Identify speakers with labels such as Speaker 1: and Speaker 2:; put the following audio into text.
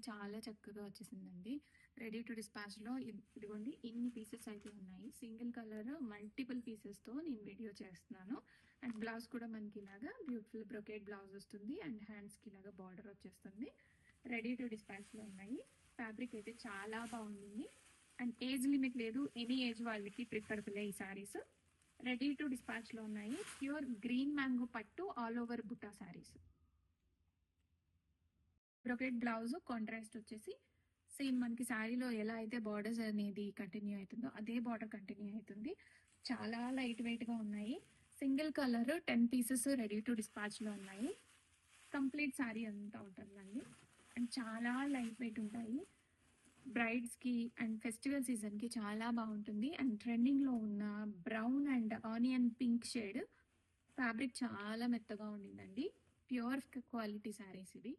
Speaker 1: చాలా చక్కగా వచ్చేసిందండి. రెడీ టు డిస్పాచ్‌లో ఇదిగోండి ఇన్ని పీసెస్ అయితే ఉన్నాయి. సింగిల్ కలర్ మల్టిపుల్ పీసెస్‌తో నేను వీడియో చేస్తున్నాను. అండ్ బ్లౌజ్ కూడా మనకి ఇలాగా బ్యూటిఫుల్ బ్రొకేట్ బ్లౌజ్ వస్తుంది. అండ్ హ్యాండ్స్‌కి ఇలాగా బార్డర్ వచ్చేస్తుంది. రెడీ టు డిస్పాచ్‌లో ఉన్నాయి. ఫ్యాబ్రిక్ అయితే చాలా బాగుంది. అండ్ ఏజ్ లిమిట్ లేదు. ఎనీ ఏజ్ వాళ్ళకి ప్రిఫరబుల్ ఈ సారీస్. రెడీ టు డిస్పాచ్‌లో ఉన్నాయి. ప్యూర్ గ్రీన్ మ్యాంగో పట్టు ఆల్ ఓవర్ బుట్టా సారీస్. బ్రొకెట్ బ్లౌజ్ కాంట్రాస్ట్ వచ్చేసి సేమ్ మనకి శారీలో ఎలా అయితే బార్డర్స్ అనేది కంటిన్యూ అవుతుందో అదే బార్డర్ కంటిన్యూ అవుతుంది. చాలా లైట్ వెయిట్ గా ఉన్నాయి. Single colour 10 pieces ready to dispatch లో ఉన్నాయి. కంప్లీట్ శారీ అంతా ఉంటుందండి. అండ్ చాలా లైట్ వెయిట్ ఉంటాయి. బ్రైడ్స్ కి అండ్ ఫెస్టివల్ సీజన్ కి చాలా బాగుంటుంది. అండ్ ట్రెండింగ్ లో ఉన్న brown and onion pink shade fabric చాలా మెత్తగా ఉండిందండి. ప్యూర్ క్వాలిటీ శారీస్ ఇవి.